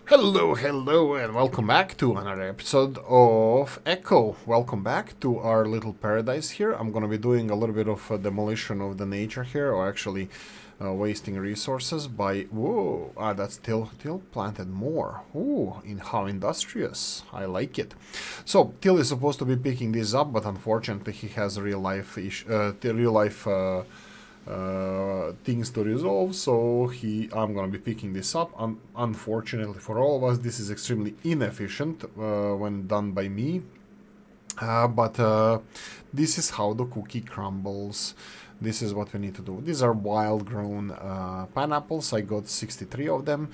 Hello, and welcome back to another episode of Echo. Welcome back to our little paradise here. I'm gonna be doing a little bit of demolition of the nature here, or actually wasting resources by... Whoa, that's Till planted more. Ooh, how industrious. I like it. So, Till is supposed to be picking this up, but unfortunately he has real life things to resolve, so I'm gonna be picking this up. Unfortunately for all of us, this is extremely inefficient when done by me, but this is how the cookie crumbles. This is what we need to do. These are wild grown pineapples. I got 63 of them,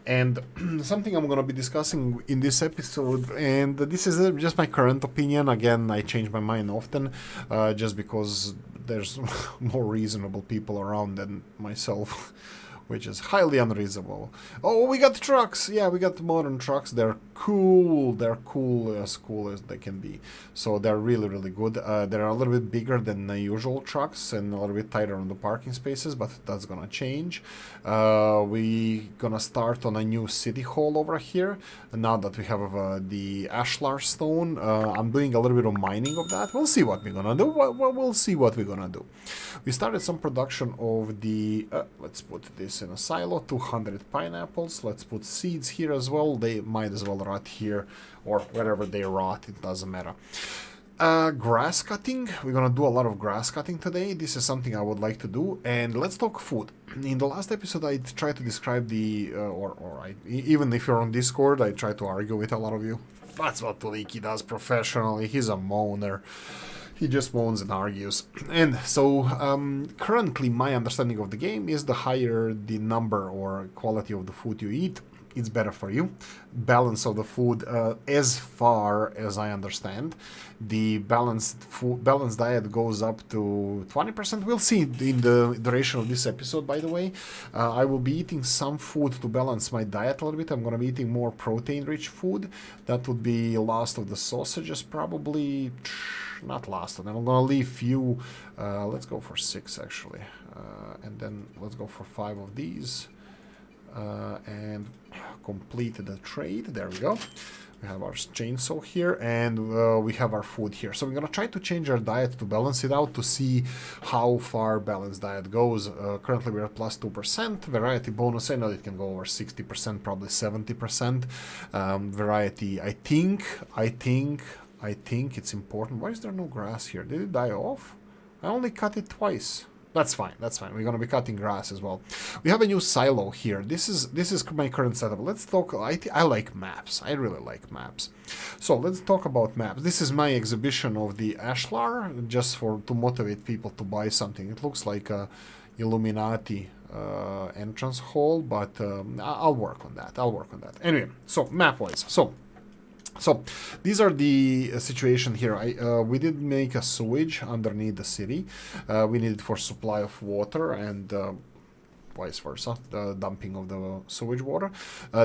and something I'm going to be discussing in this episode, and this is just my current opinion. Again, I change my mind often, just because there's more reasonable people around than myself, which is highly unreasonable. Oh, we got trucks! Yeah, we got modern trucks. They're cool. They're cool as they can be. So they're really good. They're a little bit bigger than the usual trucks and a little bit tighter on the parking spaces, but that's gonna change. We gonna start on a new city hall over here. Now that we have the ashlar stone, I'm doing a little bit of mining of that. We'll see what we're gonna do. We'll see what we're gonna do. We started some production of the... let's put this in a silo. 200 pineapples. Let's put seeds here as well. They might as well rot here, or wherever they rot, it doesn't matter. Grass cutting. We're gonna do a lot of grass cutting today. This is something I would like to do. And let's talk food. In the last episode, I tried to describe the... even if you're on Discord, I try to argue with a lot of you. That's what Oolykee does professionally. He's a moaner. He just moans and argues. And so, currently my understanding of the game is the higher the number or quality of the food you eat, it's better for you. Balance of the food, as far as I understand, the balanced diet goes up to 20%. We'll see in the duration of this episode, by the way. I will be eating some food to balance my diet a little bit. I'm going to be eating more protein-rich food. That would be last of the sausages, probably. Not last of them. I'm going to leave few. Let's go for 6, actually. And then let's go for 5 of these. And complete the trade. There we go. We have our chainsaw here, and we have our food here. So we're gonna try to change our diet to balance it out to see how far balanced diet goes. Currently we're at plus 2%. Variety bonus, I know it can go over 60%, probably 70%. Variety, I think it's important. Why is there no grass here? Did it die off? I only cut it twice. That's fine. We're gonna be cutting grass as well. We have a new silo here. This is my current setup. Let's talk. I like maps. I really like maps. So let's talk about maps. This is my exhibition of the ashlar, just to motivate people to buy something. It looks like a Illuminati entrance hall, but I'll work on that. Anyway, so map-wise, So these are the situation here. We did make a sewage underneath the city. We need it for supply of water and vice versa, the dumping of the sewage water.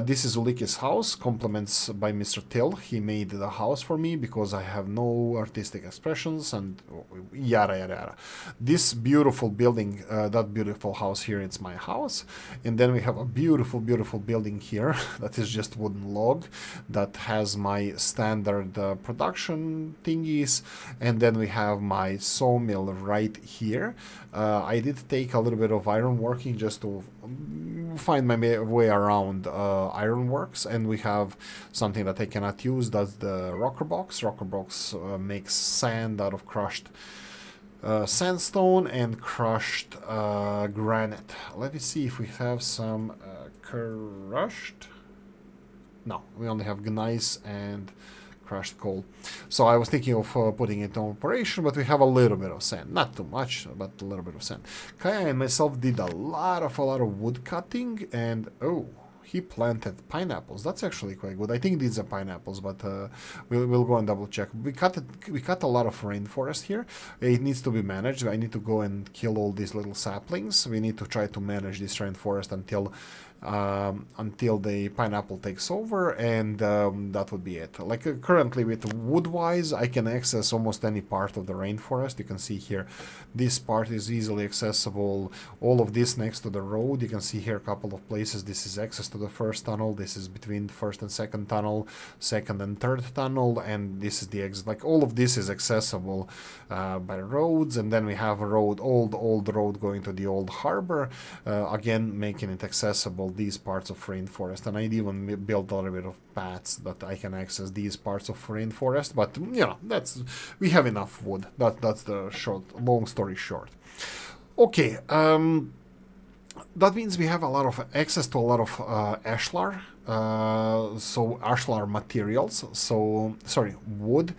This is Oolykee's house, compliments by Mr. Till. He made the house for me because I have no artistic expressions and yada yada yada. This beautiful building, that beautiful house here, it's my house. And then we have a beautiful building here that is just wooden log that has my standard production thingies. And then we have my sawmill right here. I did take a little bit of iron working just to find my way around ironworks, and we have something that I cannot use. That's the rocker box. Rocker box makes sand out of crushed sandstone and crushed granite. Let me see if we have some crushed. No, we only have gneiss and crushed coal. So I was thinking of putting it on operation, but we have a little bit of sand. Not too much, but a little bit of sand. Kaya and myself did a lot of wood cutting, and oh, he planted pineapples. That's actually quite good. I think these are pineapples, but we'll go and double check. We cut a lot of rainforest here. It needs to be managed. I need to go and kill all these little saplings. We need to try to manage this rainforest until until the pineapple takes over, and that would be it. Like currently with wood-wise, I can access almost any part of the rainforest. You can see here, this part is easily accessible. All of this next to the road, you can see here a couple of places. This is access to the first tunnel. This is between first and second tunnel, second and third tunnel, and this is the exit. Like all of this is accessible by roads, and then we have a road, old road going to the old harbor, again making it accessible, these parts of rainforest. And I even built a little bit of paths that I can access these parts of rainforest, but you know, we have enough wood. That's the long story short. Okay, that means we have a lot of access to a lot of ashlar, so ashlar materials, so sorry, wood,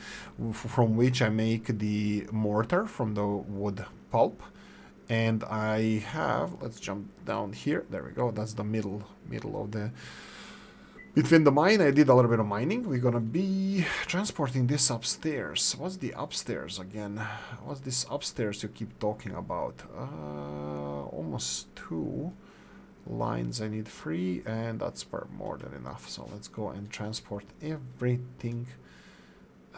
from which I make the mortar from the wood pulp. And I have, let's jump down here, there we go, that's the middle of the, between the mine. I did a little bit of mining. We're gonna be transporting this upstairs. What's the upstairs again? What's this upstairs you keep talking about? Almost 2 lines. I need 3, and that's more than enough. So let's go and transport everything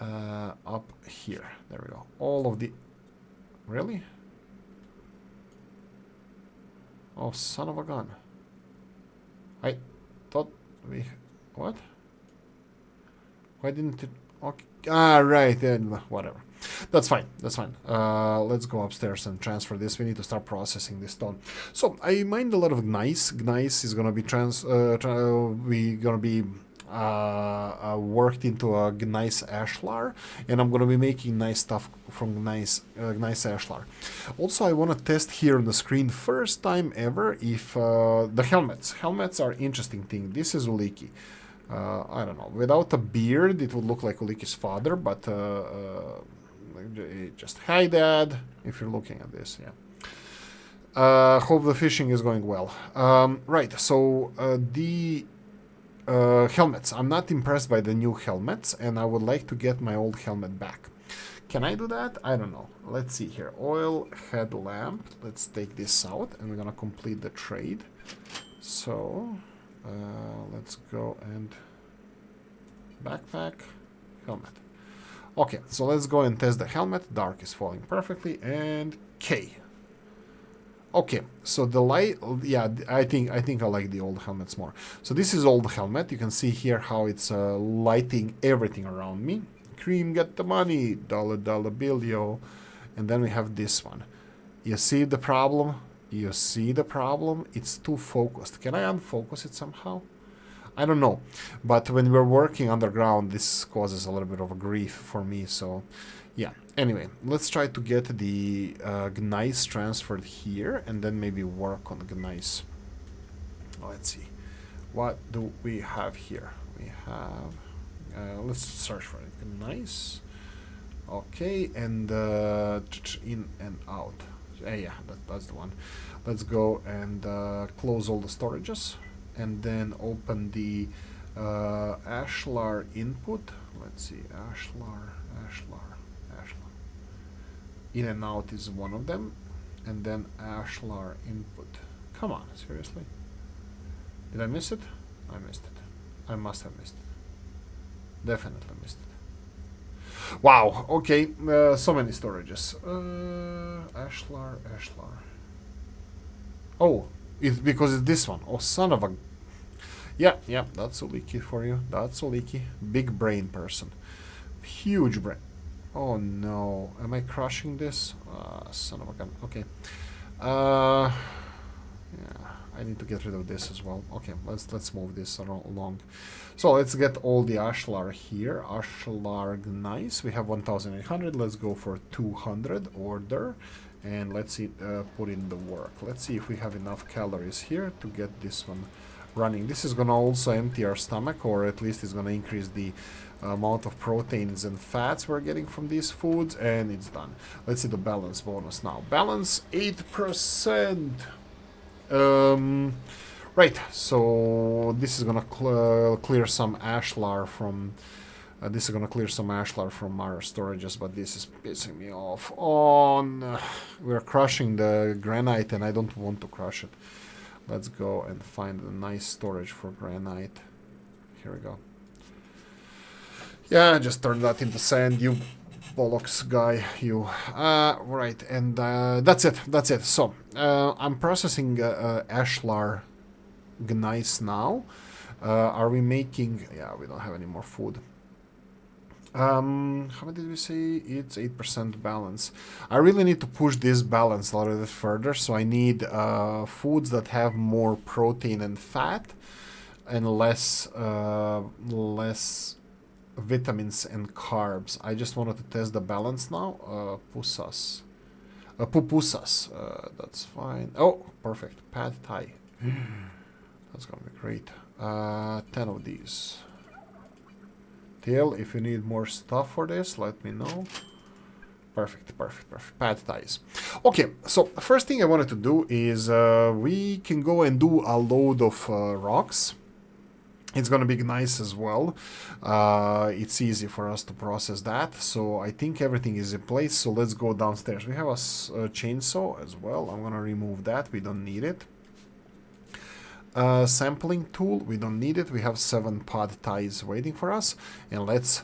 up here. There we go. All of the... Really? Oh, son of a gun. I thought we... What? Why didn't it... Okay. Ah, right. Whatever. That's fine. That's fine. Let's go upstairs and transfer this. We need to start processing this stone. So, I mined a lot of gneiss. Gneiss is gonna be worked into a gneiss ashlar, and I'm gonna be making nice stuff from gneiss ashlar. Also, I want to test here on the screen, first time ever, if the helmets are interesting thing. This is Oolykee. I don't know, without a beard it would look like Oolykee's father, but just hi dad if you're looking at this. Yeah, hope the fishing is going well. Right, so the helmets. I'm not impressed by the new helmets, and I would like to get my old helmet back. Can I do that? I don't know. Let's see here. Oil headlamp. Let's take this out, and we're gonna complete the trade. So, let's go and backpack, helmet. Okay, so let's go and test the helmet. Dark is falling perfectly, and K. Okay, so the light, yeah, I think I like the old helmets more. So this is old helmet. You can see here how it's lighting everything around me. Cream, get the money, dollar bill, yo. And then we have this one. You see the problem? You see the problem? It's too focused. Can I unfocus it somehow? I don't know. But when we're working underground, this causes a little bit of a grief for me, so... Yeah, anyway, let's try to get the gneiss transferred here, and then maybe work on gneiss. Let's see. What do we have here? We have... let's search for it. Gneiss. Okay, and in and out. Yeah, that's the one. Let's go and close all the storages, and then open the ashlar input. Let's see, ashlar. In and out is one of them, and then ashlar input. Come on, seriously? Did I miss it? I missed it. I must have missed it. Definitely missed it. Wow, okay, so many storages. Ashlar. Oh, it's because it's this one. Oh, son of a... Yeah, that's Oolykee for you. That's Oolykee. Big brain person. Huge brain. Oh no, am I crushing this? Son of a gun. Okay. Yeah, I need to get rid of this as well. Okay, let's move this along. So let's get all the ashlar here. Ashlar gneiss. We have 1,800. Let's go for 200 order, and let's see, put in the work. Let's see if we have enough calories here to get this one running. This is gonna also empty our stomach, or at least it's gonna increase the amount of proteins and fats we're getting from these foods, and it's done. Let's see the balance bonus now. Balance 8%. Right, so this is gonna clear some ashlar from our storages, but this is pissing me off. We're crushing the granite, and I don't want to crush it. Let's go and find a nice storage for granite. Here we go. Yeah, just turn that into sand, you bollocks guy, you. Right, and that's it, that's it. So, I'm processing ashlar gneiss now. Are we making... Yeah, we don't have any more food. How many did we say? It's 8% balance. I really need to push this balance a little bit further, so I need foods that have more protein and fat and less vitamins and carbs. I just wanted to test the balance now. Pupusas. That's fine. Oh, perfect. Pad Thai. That's gonna be great. 10 of these. Tail, if you need more stuff for this, let me know. Perfect, perfect, perfect. Pad Thais. Okay, so first thing I wanted to do is we can go and do a load of rocks. It's gonna be nice as well. It's easy for us to process that, so I think everything is in place. So let's go downstairs. We have a chainsaw as well. I'm gonna remove that. We don't need it. Sampling tool, we don't need it. We have 7 pod ties waiting for us, and let's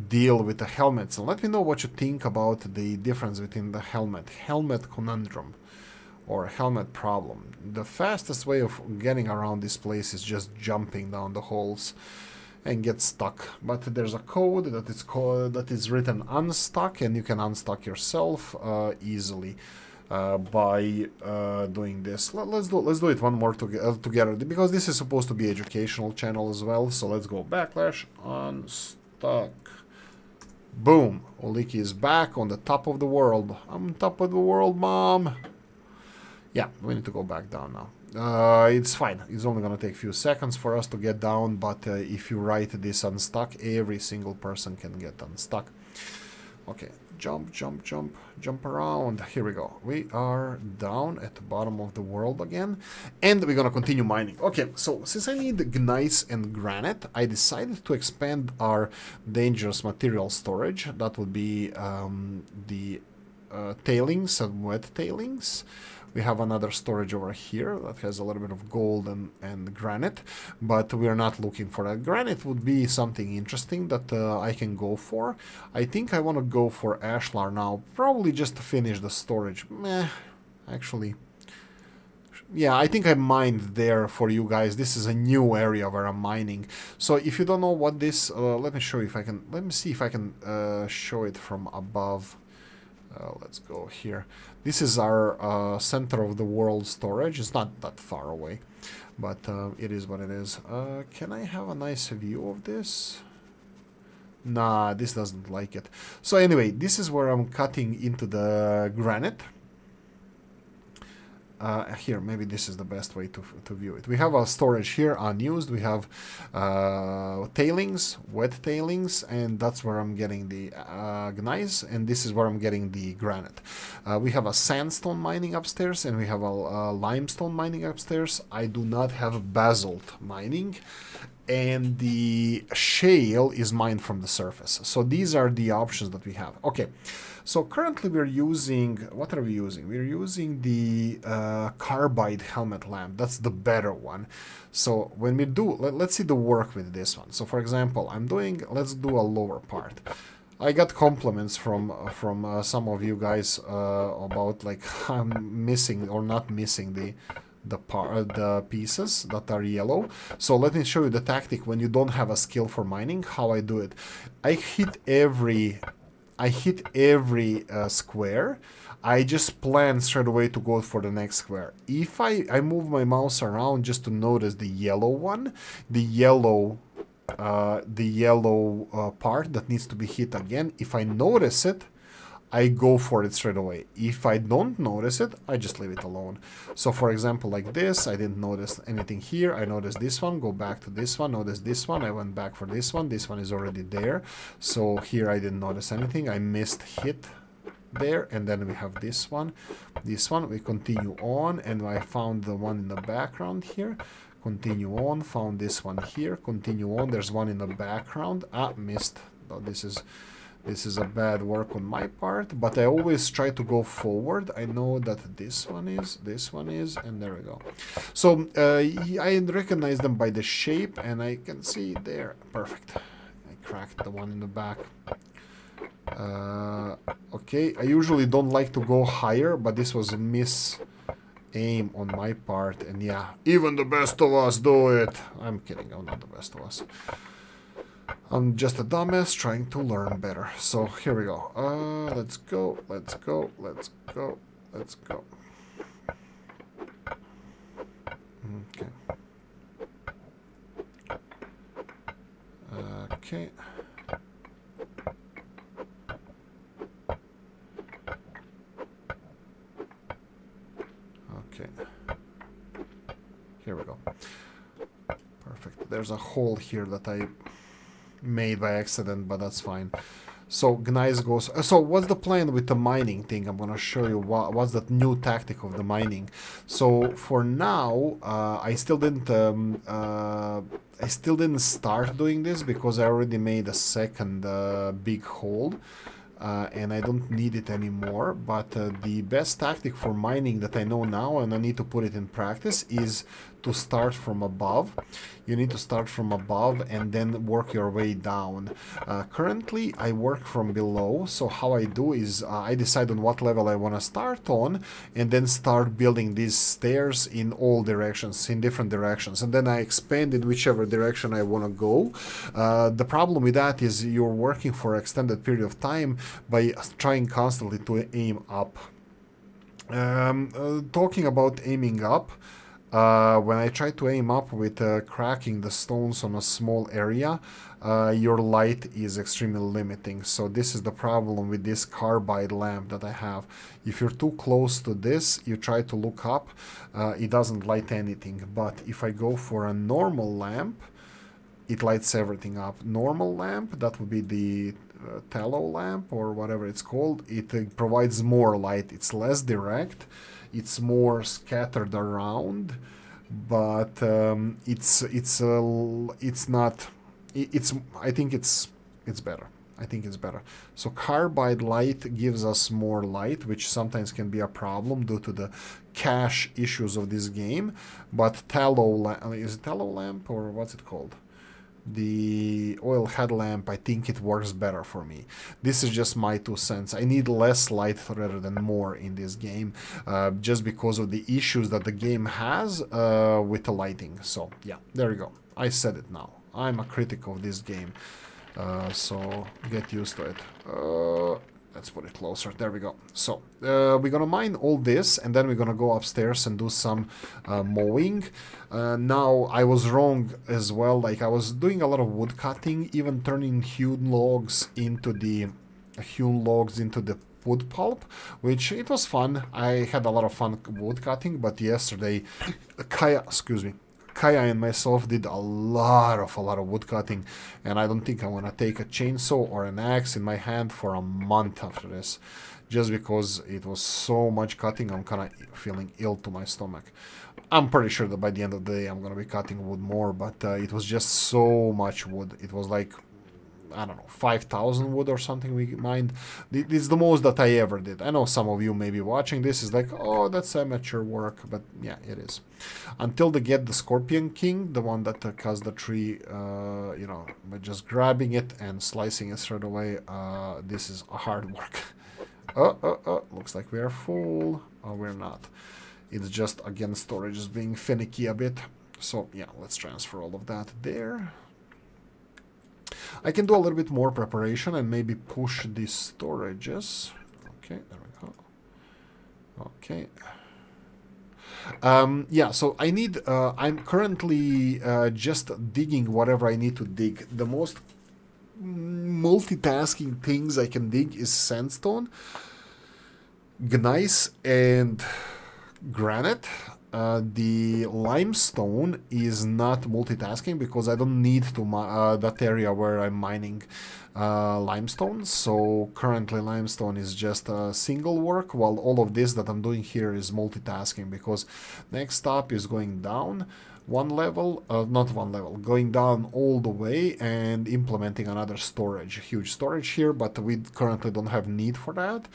deal with the helmets. And let me know what you think about the difference between the helmet conundrum or helmet problem. The fastest way of getting around this place is just jumping down the holes and get stuck, but there's a code that is written unstuck, and you can unstuck yourself easily by doing this. Let's do it one more together, because this is supposed to be educational channel as well. So let's go backlash unstuck. Boom. Oolykee is back on the top of the world. I'm on top of the world, mom. Yeah, we need to go back down now. It's fine. It's only gonna take a few seconds for us to get down, but if you write this unstuck, every single person can get unstuck. Okay, jump, jump, jump, jump around. Here we go. We are down at the bottom of the world again, and we're gonna continue mining. Okay, so since I need gneiss and granite, I decided to expand our dangerous material storage. That would be the tailings and wet tailings. We have another storage over here that has a little bit of gold and granite, but we are not looking for that. Granite would be something interesting that I can go for. I think I want to go for ashlar now, probably just to finish the storage. Actually, yeah, I think I mined there for you guys. This is a new area where I'm mining. So if you don't know what this, let me show you if I can. Let me see if I can show it from above. Let's go here. This is our center of the world storage. It's not that far away, but it is what it is. Can I have a nice view of this? Nah, this doesn't like it. So anyway, this is where I'm cutting into the granite. Here, maybe this is the best way to view it. We have a storage here unused. We have tailings, wet tailings, and that's where I'm getting the gneiss, and this is where I'm getting the granite. We have a sandstone mining upstairs, and we have a limestone mining upstairs. I do not have basalt mining, and the shale is mined from the surface. So these are the options that we have. Okay. So currently we're using, what are we using? We're using the carbide helmet lamp. That's the better one. So when we do, let's see the work with this one. So for example, let's do a lower part. I got compliments from some of you guys about like I'm missing or not missing the pieces that are yellow. So let me show you the tactic when you don't have a skill for mining, how I do it. I hit every square. I just plan straight away to go for the next square. If I move my mouse around just to notice the yellow one, the yellow part that needs to be hit again, if I notice it, I go for it straight away. If I don't notice it, I just leave it alone. So for example, like this, I didn't notice anything here. I noticed this one, go back to this one, notice this one. I went back for this one. This one is already there. So here I didn't notice anything. I missed hit there. And then we have this one. This one, we continue on. And I found the one in the background here. Continue on, found this one here. Continue on. There's one in the background. Ah, missed. Oh, this is This is a bad work on my part, but I always try to go forward. I know that this one is, and there we go. So I recognize them by the shape, and I can see there. Perfect. I cracked the one in the back. Okay, I usually don't like to go higher, but this was a miss aim on my part, and yeah, even the best of us do it. I'm kidding, I'm not the best of us. I'm just a dumbass trying to learn better. So here we go. Let's go, let's go, let's go, let's go. Okay. Okay. Okay. Here we go. Perfect. There's a hole here that I made by accident, but that's fine. So Gneiss goes. So what's the plan with the mining thing? I'm gonna show you what's that new tactic of the mining. So for now, I still didn't start doing this because I already made a second big hole. And I don't need it anymore, but the best tactic for mining that I know now, and I need to put it in practice, is to start from above. You need to start from above and then work your way down. Currently, I work from below, so how I do is I decide on what level I want to start on, and then start building these stairs in all directions, in different directions, and then I expand in whichever direction I want to go. The problem with that is you're working for an extended period of time by trying constantly to aim up. Talking about aiming up, when I try to aim up with cracking the stones on a small area, your light is extremely limiting. So this is the problem with this carbide lamp that I have. If you're too close to this, you try to look up, it doesn't light anything. But if I go for a normal lamp, it lights everything up. Normal lamp, that would be the tallow lamp or whatever it's called. It provides more light. It's less direct. It's more scattered around, but it's not. I think it's better. I think it's better. So carbide light gives us more light, which sometimes can be a problem due to the cache issues of this game. But tallow is it tallow lamp or what's it called? The oil headlamp, I think it works better for me. This is just my 2 cents. I need less light rather than more in this game, just because of the issues that the game has with the lighting. So yeah, there you go. I said it now. I'm a critic of this game, so get used to it. Let's put it closer. There we go. So we're gonna mine all this, and then we're gonna go upstairs and do some mowing. Now I was wrong as well. Like I was doing a lot of wood cutting, even turning hewn logs into the wood pulp, which it was fun. I had a lot of fun wood cutting, but yesterday, Kaya and myself did a lot of wood cutting, and I don't think I want to take a chainsaw or an axe in my hand for a month after this, just because it was so much cutting. I'm kind of feeling ill to my stomach. I'm pretty sure that by the end of the day I'm going to be cutting wood more, but it was just so much wood. It was like, I don't know, 5,000 wood or something we mined. It's the most that I ever did. I know some of you may be watching this is like, oh, that's amateur work, but yeah, it is. Until they get the Scorpion King, the one that cuts the tree, you know, by just grabbing it and slicing it straight away, this is a hard work. Looks like we are full. Oh, we're not. It's just, again, storage is being finicky a bit. So yeah, let's transfer all of that there. I can do a little bit more preparation and maybe push these storages. Okay, there we go. Okay. Yeah, so I need, I'm currently just digging whatever I need to dig. The most multitasking things I can dig is sandstone, gneiss, and granite. The limestone is not multitasking because I don't need to that area where I'm mining limestone. So currently limestone is just a single work, while all of this that I'm doing here is multitasking, because next stop is going down. one level, not one level, going down all the way and implementing another storage, huge storage here, but we currently don't have need for that.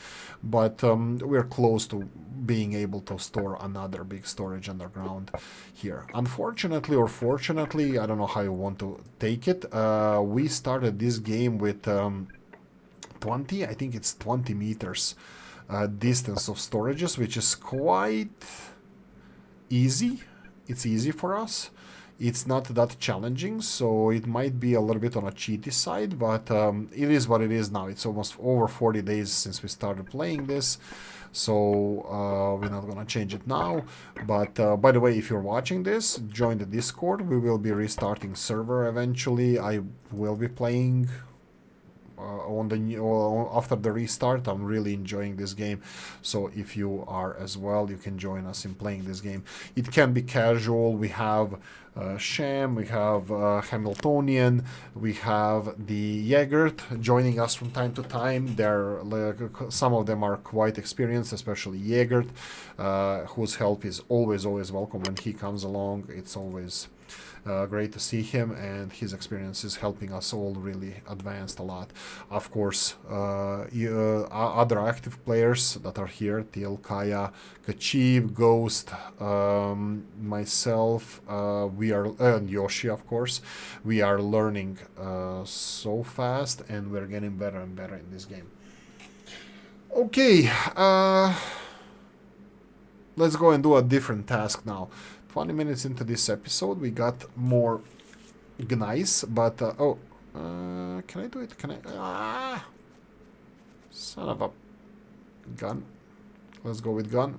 But we're close to being able to store another big storage underground here. Unfortunately or fortunately, I don't know how you want to take it, we started this game with 20, I think it's 20 meters distance of storages, which is quite easy. It's easy for us. It's not that challenging, so it might be a little bit on a cheaty side, but it is what it is now. It's almost over 40 days since we started playing this, so we're not gonna change it now. But by the way, if you're watching this, join the Discord. We will be restarting server eventually. I will be playing after the restart. I'm really enjoying this game, so if you are as well, you can join us in playing this game. It can be casual. We have Sham, we have Hamiltonian, we have the Jägert joining us from time to time. They're some of them are quite experienced, especially Jägert, whose help is always welcome when he comes along. It's always great to see him, and his experience is helping us all really advanced a lot. Of course, other active players that are here, Teal, Kaya, Kachib, Ghost, myself, we are, and Yoshi, of course. We are learning so fast, and we're getting better and better in this game. Okay, let's go and do a different task now. 20 minutes into this episode, we got more gneiss, but can I do it? Can I? Son of a gun. Let's go with gun.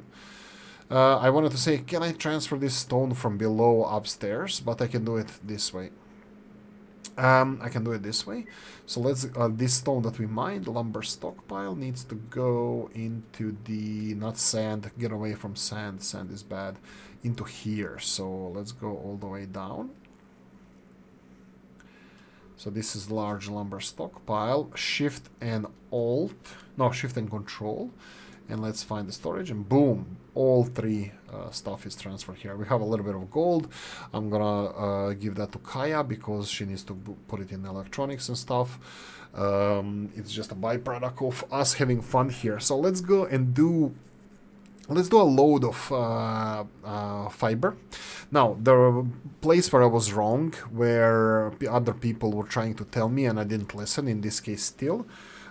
I wanted to say, can I transfer this stone from below upstairs? But I can do it this way. I can do it this way. So let's, this stone that we mined, lumber stockpile, needs to go into the, not sand, get away from sand, sand is bad, into here. So let's go all the way down. So this is large lumber stockpile, shift and alt, no, shift and control. And let's find the storage, and boom, all three stuff is transferred here. We have a little bit of gold. I'm gonna give that to Kaya because she needs to put it in electronics and stuff. It's just a byproduct of us having fun here. So let's go and let's do a load of fiber. Now, the place where I was wrong, where other people were trying to tell me and I didn't listen, in this case still,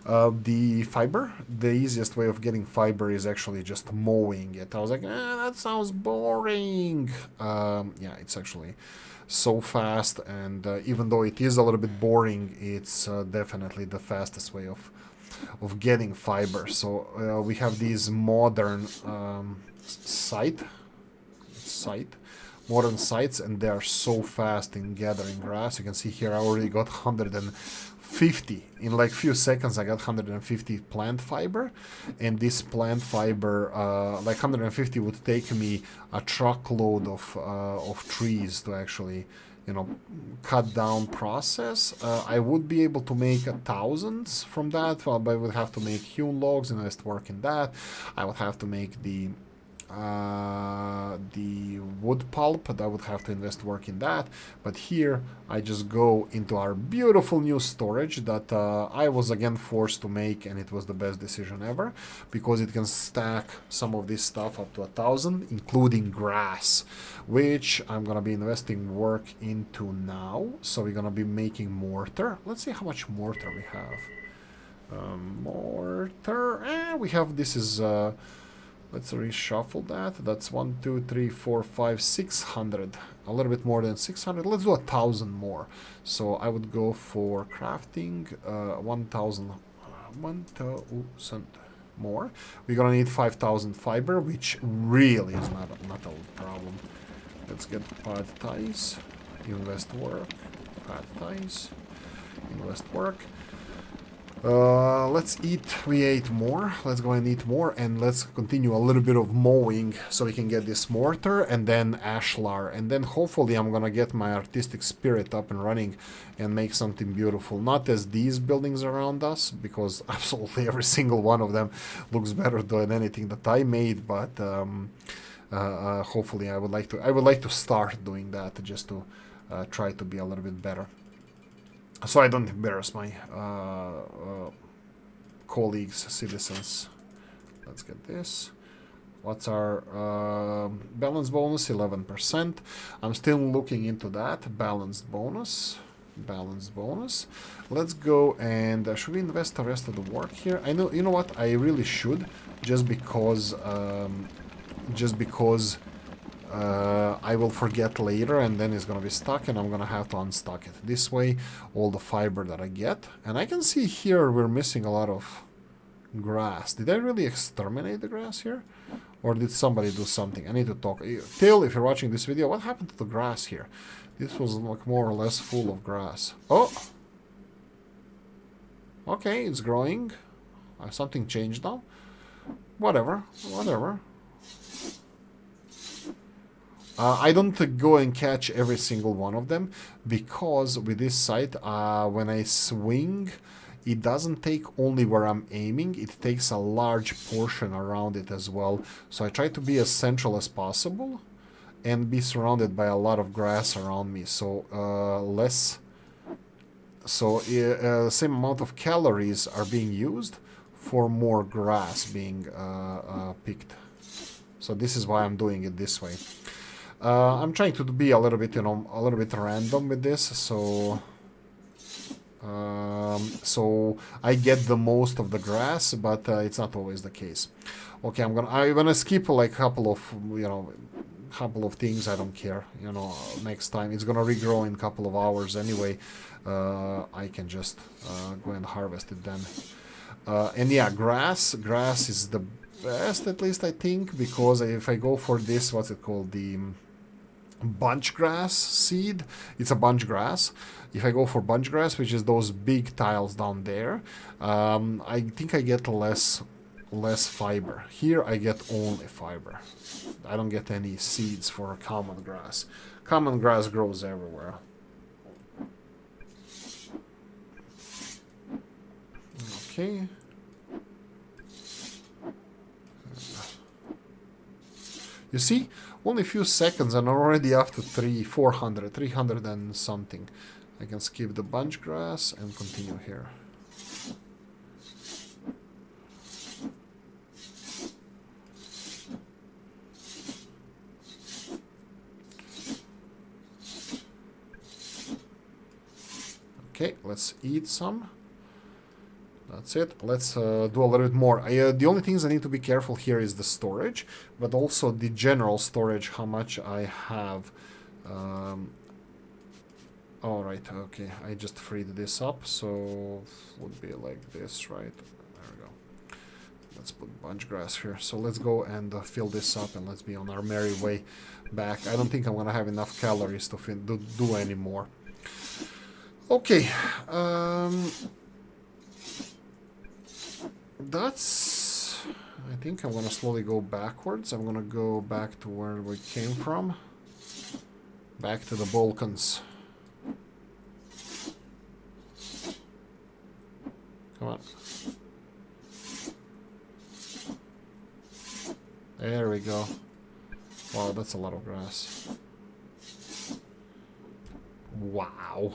the fiber, the easiest way of getting fiber is actually just mowing it. I was like, that sounds boring. Yeah, it's actually so fast, and even though it is a little bit boring, it's definitely the fastest way of getting fiber. So we have these modern modern sites, and they are so fast in gathering grass. You can see here I already got 150 in like few seconds. I got 150 plant fiber, and this plant fiber, like 150 would take me a truckload of trees to actually, you know, cut down process. I would be able to make 1,000s from that, but I would have to make hewn logs, invest work in that. I would have to make the wood pulp, but I would have to invest work in that. But here I just go into our beautiful new storage that I was again forced to make, and it was the best decision ever because it can stack some of this stuff up to 1,000, including grass, which I'm gonna be investing work into now. So we're gonna be making mortar. Let's see how much mortar we have. Mortar, we have, this is let's reshuffle that. That's 1, 2, 3, 4, 5, 600. A little bit more than 600. Let's do 1,000 more. So I would go for crafting 1,000 more. We're gonna need 5,000 fiber, which really is not a problem. Let's get pad ties, invest work, pad ties, invest work. Let's eat. We ate more. Let's go and eat more, and let's continue a little bit of mowing so we can get this mortar and then ashlar, and then hopefully I'm gonna get my artistic spirit up and running and make something beautiful. Not as these buildings around us, because absolutely every single one of them looks better than anything that I made, but Hopefully, I would like to start doing that just to try to be a little bit better, so I don't embarrass my colleagues, citizens. Let's get this. What's our balance bonus? 11%. I'm still looking into that. Balanced bonus. Balanced bonus. Let's go and should we invest the rest of the work here? I know, you know what? I really should, just because I will forget later, and then it's gonna be stuck, and I'm gonna have to unstuck it. This way, all the fiber that I get, and I can see here we're missing a lot of grass. Did I really exterminate the grass here? Or did somebody do something? I need to talk. Till, if you're watching this video, what happened to the grass here? This was like more or less full of grass. Oh! Okay, it's growing. Something changed now. Whatever, whatever. I don't go and catch every single one of them, because with this sight, when I swing, it doesn't take only where I'm aiming, it takes a large portion around it as well. So I try to be as central as possible and be surrounded by a lot of grass around me. So same amount of calories are being used for more grass being picked. So this is why I'm doing it this way. I'm trying to be a little bit, you know, a little bit random with this, so I get the most of the grass, but it's not always the case. Okay, I'm gonna skip like a couple of, you know, couple of things. I don't care, you know. Next time it's gonna regrow in a couple of hours anyway. I can just go and harvest it then. And yeah, grass is the best, at least I think, because if I go for this, what's it called, the bunch grass seed, it's a bunch grass. If I go for bunch grass, which is those big tiles down there, I think I get less fiber. Here I get only fiber. I don't get any seeds for common grass. Common grass grows everywhere. Okay. You see, only a few seconds and already up to 300 and something. I can skip the bunch grass and continue here. Okay, let's eat some. That's it. Let's do a little bit more. The only things I need to be careful here is the storage, but also the general storage, how much I have. All right, okay. I just freed this up, so it would be like this, right? There we go. Let's put bunch grass here. So let's go and fill this up, and let's be on our merry way back. I don't think I'm gonna have enough calories to do any more. Okay. That's... I think I'm gonna slowly go backwards. I'm gonna go back to where we came from. Back to the Balkans. Come on. There we go. Wow, that's a lot of grass. Wow.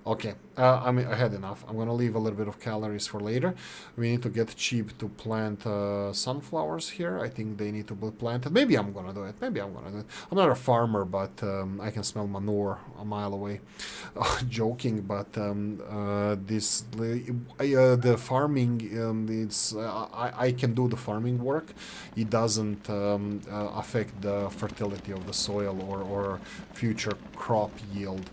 Okay, I mean, I had enough. I'm gonna leave a little bit of calories for later. We need to get cheap to plant sunflowers here. I think they need to be planted. Maybe I'm gonna do it. Maybe I'm gonna do it. I'm not a farmer, but I can smell manure a mile away. Joking, but the farming, I can do the farming work. It doesn't affect the fertility of the soil or future crop yield.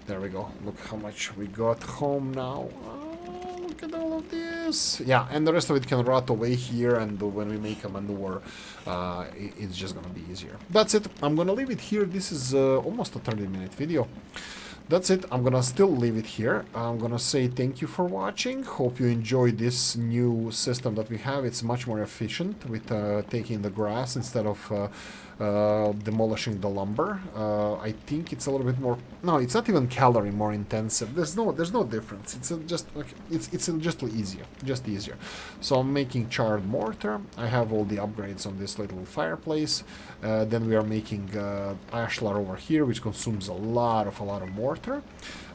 There we go. Look how much we got home now. Oh, look at all of this. Yeah, and the rest of it can rot away here, and when we make a manure, it's just gonna be easier. That's it. I'm gonna leave it here. This is almost a 30-minute video. That's it. I'm gonna still leave it here. I'm gonna say thank you for watching. Hope you enjoyed this new system that we have. It's much more efficient with taking the grass instead of demolishing the lumber. I think it's a little bit more. No, it's not even calorie more intensive. There's no difference. It's just easier. So I'm making charred mortar. I have all the upgrades on this little fireplace. Then we are making ashlar over here, which consumes a lot of mortar.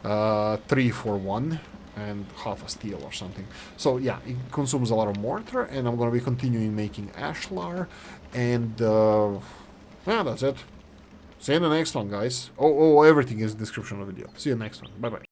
3 for 1. And half a steel or something. So yeah, it consumes a lot of mortar, and I'm gonna be continuing making ashlar, and yeah, that's it. See you in the next one, guys. Oh, everything is in the description of the video. See you next one. Bye bye.